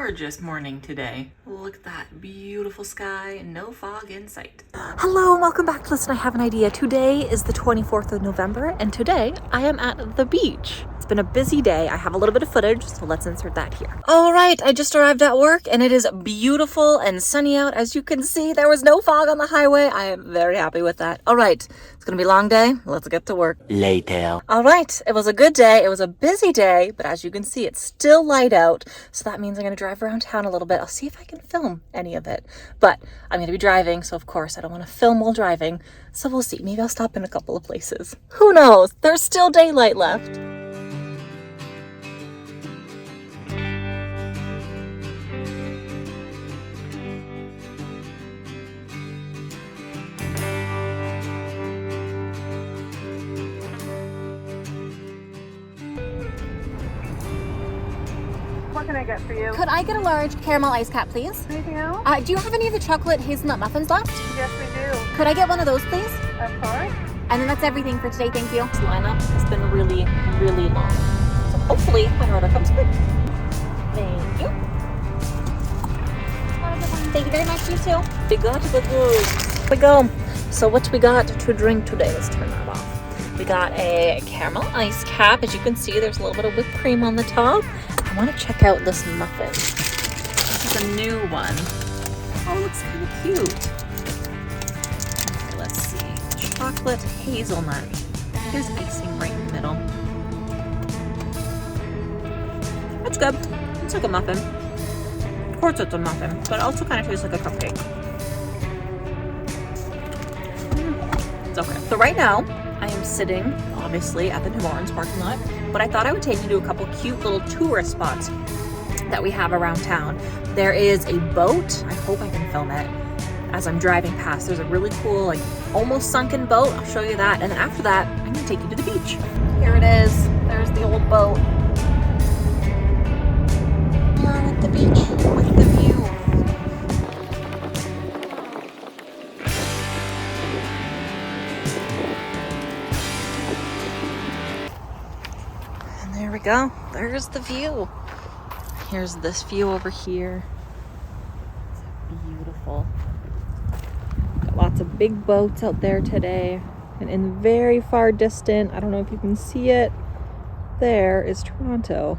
gorgeous morning today. Look at that beautiful sky, no fog in sight. Hello and welcome back to Listen, I Have an Idea. Today is the 24th of November and today I am at the beach. It's been a busy day. I have a little bit of footage, so let's insert that here. All right, I just arrived at work and it is beautiful and sunny out. As you can see, there was no fog on the highway. I am very happy with that. All right, it's gonna be a long day. Let's get to work. Later. All right, it was a good day. It was a busy day, but as you can see, it's still light out. So that means I'm gonna drive around town a little bit. I'll see if I can film any of it, but I'm gonna be driving. So of course I don't wanna film while driving. So we'll see, maybe I'll stop in a couple of places. Who knows? There's still daylight left. What can I get for you? Could I get a large caramel ice cap, please? Anything else? Do you have any of the chocolate hazelnut muffins left? Yes, we do. Could I get one of those, please? Of course. And then that's everything for today. Thank you. This lineup has been really, really long. So hopefully my order comes quick. Thank you. Thank you very much. You too. We got the goods. We go. So what we got to drink today? Let's turn that off. We got a caramel ice cap. As you can see, there's a little bit of whipped cream on the top. I want to check out this muffin. This is a new one. Oh, it looks kind of cute. Okay, let's see. Chocolate hazelnut. There's icing right in the middle. That's good. It's like a muffin. Of course it's a muffin, but it also kind of tastes like a cupcake. It's okay. So right now, I am sitting, obviously, at the New Orleans parking lot, but I thought I would take you to a couple cute little tourist spots that we have around town. There is a boat. I hope I can film it as I'm driving past. There's a really cool, like, almost sunken boat. I'll show you that. And then after that, I'm gonna take you to the beach. Here it is. There's the old boat. We are at the beach with the view. There we go. There's the view. Here's this view over here. It's beautiful. Got lots of big boats out there today. And in the very far distant, I don't know if you can see it, there is Toronto.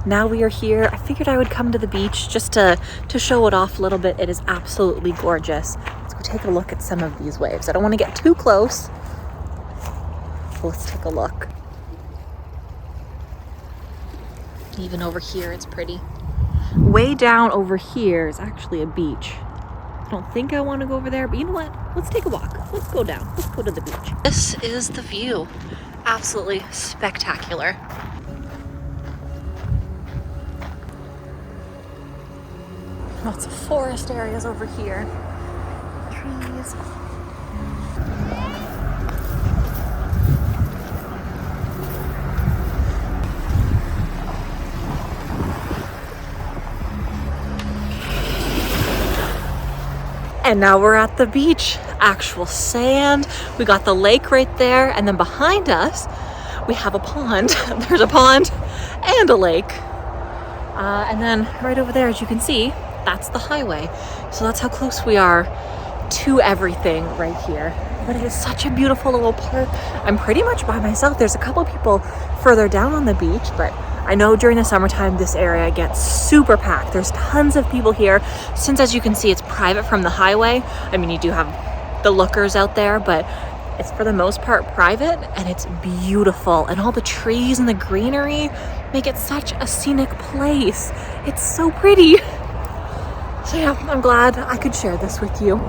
Now we are here. I figured I would come to the beach just to show it off a little bit. It is absolutely gorgeous. Let's go take a look at some of these waves. I don't want to get too close. So let's take a look. Even over here, it's pretty. Way down over here is actually a beach. I don't think I want to go over there, but you know what? Let's take a walk. Let's go down. Let's go to the beach. This is the view. Absolutely spectacular. Lots of forest areas over here. Trees. And now we're at the beach, actual sand. We got the lake right there. And then behind us, we have a pond. There's a pond and a lake. And then right over there, as you can see, that's the highway. So that's how close we are to everything right here. But it is such a beautiful little park. I'm pretty much by myself. There's a couple people further down on the beach, but I know during the summertime, this area gets super packed. There's tons of people here. Since, as you can see, it's private from the highway. I mean, you do have the lookers out there, but it's for the most part private, and it's beautiful. And all the trees and the greenery make it such a scenic place. It's so pretty. So yeah, I'm glad I could share this with you.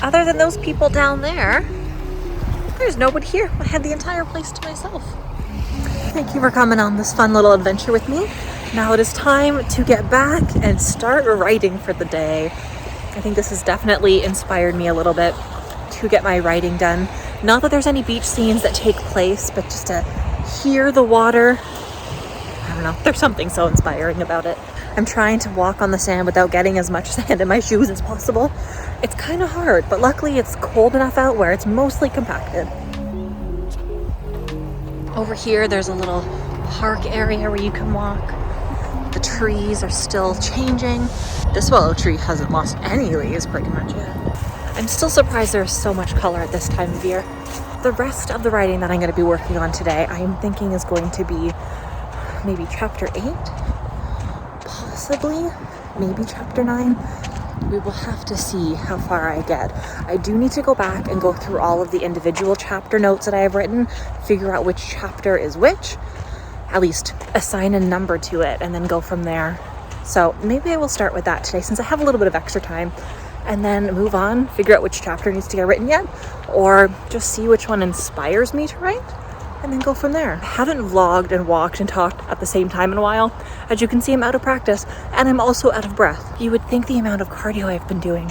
Other than those people down there, there's nobody here. I had the entire place to myself. Thank you for coming on this fun little adventure with me. Now it is time to get back and start writing for the day. I think this has definitely inspired me a little bit to get my writing done. Not that there's any beach scenes that take place, but just to hear the water. don't know. There's something so inspiring about it. I'm trying to walk on the sand without getting as much sand in my shoes as possible. It's kind of hard, but luckily it's cold enough out where it's mostly compacted. Over here, there's a little park area where you can walk. The trees are still changing. This willow tree hasn't lost any leaves pretty much yet. I'm still surprised there's so much color at this time of year. The rest of the writing that I'm going to be working on today, I am thinking is going to be maybe chapter 8, possibly, maybe chapter 9. We will have to see how far I get. I do need to go back and go through all of the individual chapter notes that I have written, figure out which chapter is which, at least assign a number to it, and then go from there. So maybe I will start with that today since I have a little bit of extra time, and then move on, figure out which chapter needs to get written yet, or just see which one inspires me to write, and then go from there. I haven't vlogged and walked and talked at the same time in a while. As you can see, I'm out of practice, and I'm also out of breath. You would think the amount of cardio I've been doing,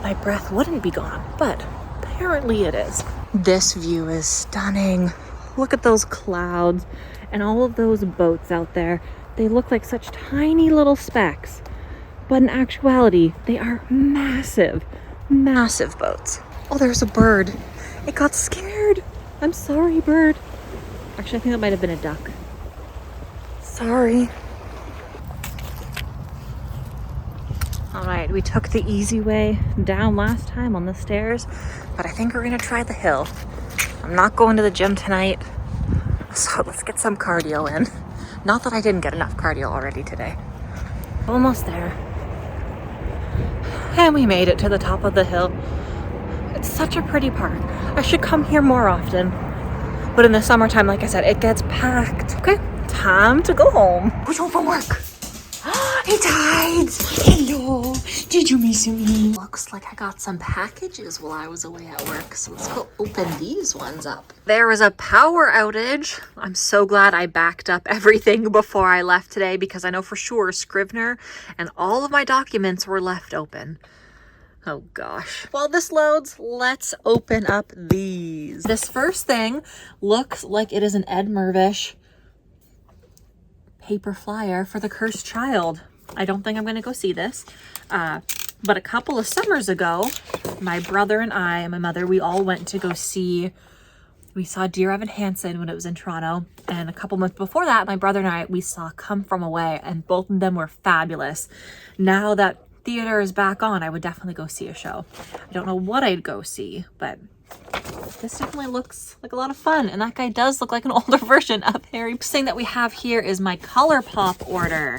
my breath wouldn't be gone, but apparently it is. This view is stunning. Look at those clouds and all of those boats out there. They look like such tiny little specks, but in actuality, they are massive, massive boats. Oh, there's a bird. It got scared. I'm sorry, bird. Actually, I think that might have been a duck. Sorry. All right, we took the easy way down last time on the stairs, but I think we're gonna try the hill. I'm not going to the gym tonight, so let's get some cardio in. Not that I didn't get enough cardio already today. Almost there. And we made it to the top of the hill. It's such a pretty park. I should come here more often. But in the summertime, like I said, it gets packed. Okay, time to go home. Who's home from work? Hey, Tides. Hello. Did you miss me? Looks like I got some packages while I was away at work. So let's go open these ones up. There was a power outage. I'm so glad I backed up everything before I left today because I know for sure Scrivener and all of my documents were left open. Oh gosh. While this loads, let's open up these. This first thing looks like it is an Ed Mirvish paper flyer for The Cursed Child. I don't think I'm going to go see this. But a couple of summers ago, my brother and I and my mother, we all went to go see, we saw Dear Evan Hansen when it was in Toronto. And a couple months before that, my brother and I, we saw Come From Away, and both of them were fabulous. Now that theater is back on, I would definitely go see a show. I don't know what I'd go see, but this definitely looks like a lot of fun. And that guy does look like an older version of Harry. The thing that we have here is my ColourPop order.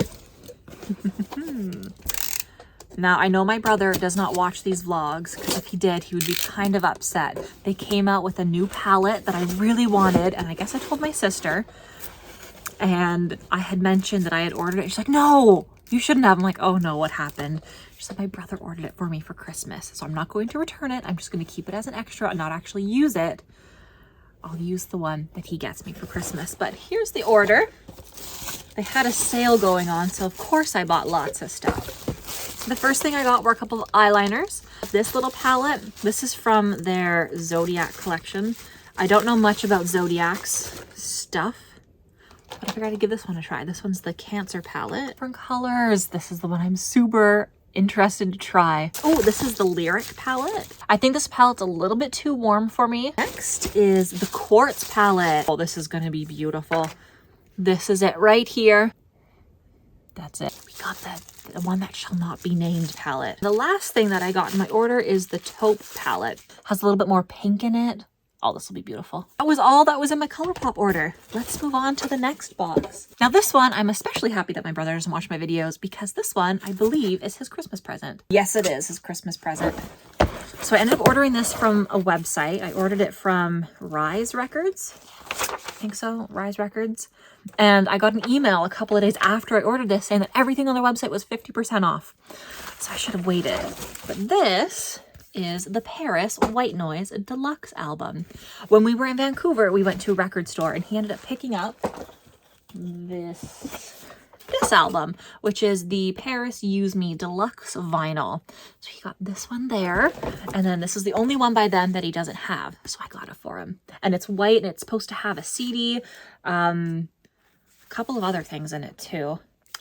Now, I know my brother does not watch these vlogs, because if he did, he would be kind of upset. They came out with a new palette that I really wanted, and I guess I told my sister, and I had mentioned that I had ordered it. She's like, no, you shouldn't have. I'm like, oh no, what happened? She said my brother ordered it for me for Christmas, so I'm not going to return it. I'm just going to keep it as an extra and not actually use it. I'll use the one that he gets me for Christmas. But here's the order. They had a sale going on, so of course I bought lots of stuff. The first thing I got were a couple of eyeliners. This little palette, this is from their Zodiac collection. I don't know much about Zodiac's stuff, but I figured I'd give this one a try. This one's the Cancer palette. Different colors. This is the one I'm super interested to try. Oh, this is the Lyric palette. I think this palette's a little bit too warm for me. Next is the Quartz palette. Oh, this is gonna be beautiful. This is it right here. That's it. We got the one that shall not be named palette. The last thing that I got in my order is the Taupe palette. Has a little bit more pink in it. Oh, this will be beautiful. That was all that was in my ColourPop order. Let's move on to the next box. Now this one, I'm especially happy that my brother doesn't watch my videos because this one, I believe, is his Christmas present. Yes, it is his Christmas present. So I ended up ordering this from a website. I ordered it from Rise Records. I think so, Rise Records. And I got an email a couple of days after I ordered this saying that everything on their website was 50% off. So I should have waited. But this is the Paris White Noise Deluxe album. When we were in Vancouver, we went to a record store and he ended up picking up this album, which is the Paris Use Me Deluxe vinyl. So he got this one there, and then this is the only one by them that he doesn't have, so I got it for him. And it's white, and it's supposed to have a CD couple of other things in it too.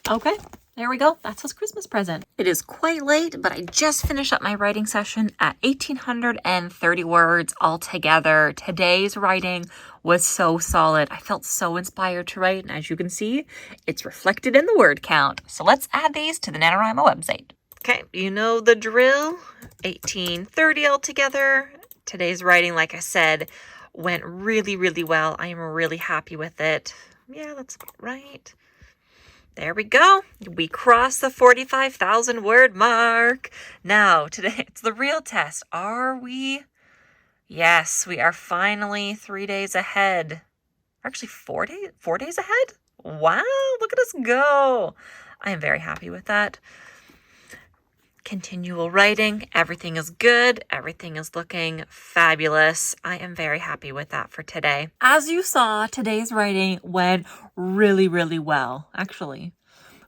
Okay, there we go. That's his Christmas present. It is quite late, but I just finished up my writing session at 1,830 words altogether. Today's writing was so solid. I felt so inspired to write, and as you can see, it's reflected in the word count. So let's add these to the NaNoWriMo website. Okay, you know the drill. 1,830 altogether. Today's writing, like I said, went really, really well. I am really happy with it. Yeah, that's right. There we go. We crossed the 45,000 word mark. Now, today it's the real test. Are we? Yes, we are finally 3 days ahead. Actually, 4 days ahead? Wow, look at us go. I am very happy with that. Continual writing. Everything is good. Everything is looking fabulous. I am very happy with that for today. As you saw, today's writing went really, really well, actually.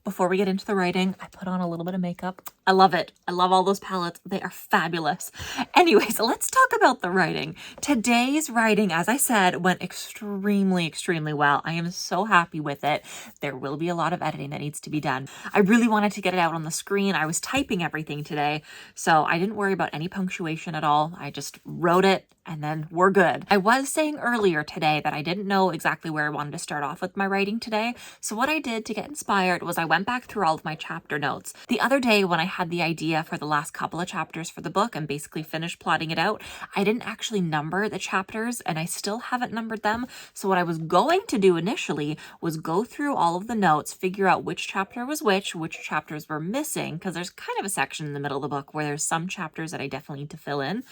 Before we get into the writing, I put on a little bit of makeup. I love it. I love all those palettes. They are fabulous. Anyways, let's talk about the writing. Today's writing, as I said, went extremely, extremely well. I am so happy with it. There will be a lot of editing that needs to be done. I really wanted to get it out on the screen. I was typing everything today, so I didn't worry about any punctuation at all. I just wrote it and then we're good. I was saying earlier today that I didn't know exactly where I wanted to start off with my writing today. So what I did to get inspired was I went back through all of my chapter notes. The other day when I had the idea for the last couple of chapters for the book and basically finished plotting it out, I didn't actually number the chapters and I still haven't numbered them. So what I was going to do initially was go through all of the notes, figure out which chapter was which chapters were missing, because there's kind of a section in the middle of the book where there's some chapters that I definitely need to fill in.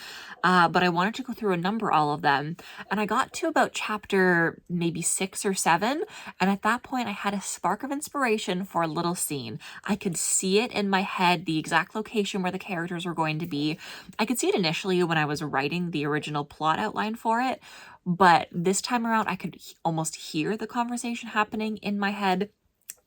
But I wanted to go through and number all of them. And I got to about chapter maybe 6 or 7. And at that point, I had a spark of inspiration for a little scene. I could see it in my head, the exact location where the characters were going to be. I could see it initially when I was writing the original plot outline for it. But this time around, I could almost hear the conversation happening in my head.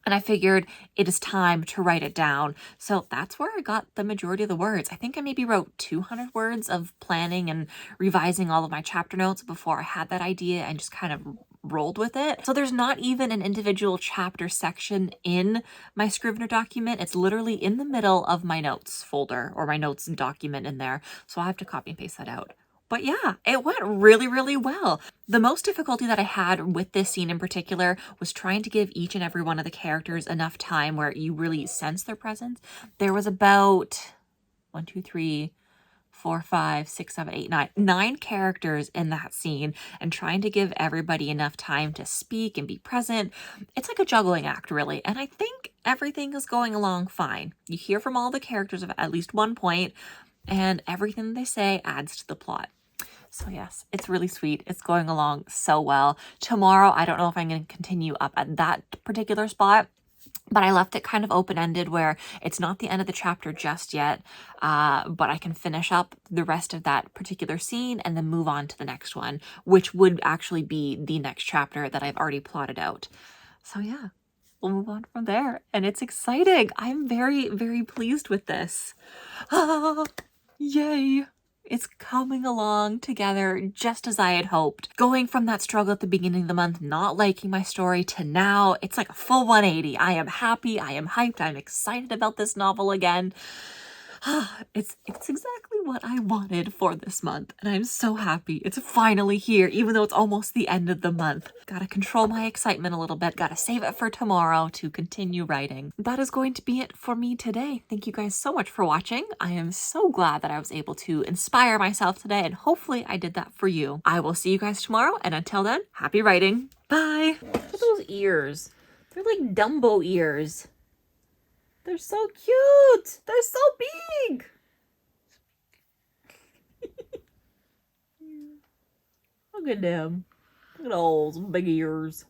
And I figured it is time to write it down. So that's where I got the majority of the words. I think I maybe wrote 200 words of planning and revising all of my chapter notes before I had that idea and just kind of rolled with it. So there's not even an individual chapter section in my Scrivener document. It's literally in the middle of my notes folder or my notes document in there. So I'll have to copy and paste that out. But yeah, it went really, really well. The most difficulty that I had with this scene in particular was trying to give each and every one of the characters enough time where you really sense their presence. There was about 1, 2, 3, 4, 5, 6, 7, 8, 9 characters in that scene, and trying to give everybody enough time to speak and be present. It's like a juggling act, really. And I think everything is going along fine. You hear from all the characters at least one point, and everything they say adds to the plot. So yes, it's really sweet. It's going along so well. Tomorrow, I don't know if I'm going to continue up at that particular spot, but I left it kind of open-ended where it's not the end of the chapter just yet, but I can finish up the rest of that particular scene and then move on to the next one, which would actually be the next chapter that I've already plotted out. So yeah, we'll move on from there. And it's exciting. I'm very, very pleased with this. Yay. It's coming along together just as I had hoped. Going from that struggle at the beginning of the month, not liking my story, to now, it's like a full 180. I am happy, I am hyped, I'm excited about this novel again. It's exactly what I wanted for this month, and I'm so happy it's finally here, even though it's almost the end of the month. Gotta control my excitement a little bit, gotta save it for tomorrow to continue writing. That is going to be it for me today. Thank you guys so much for watching. I am so glad that I was able to inspire myself today, and hopefully I did that for you. I will see you guys tomorrow, and until then, happy writing. Bye! Look at those ears. They're like Dumbo ears. They're so cute. They're so big. Look at them. Look at those big ears.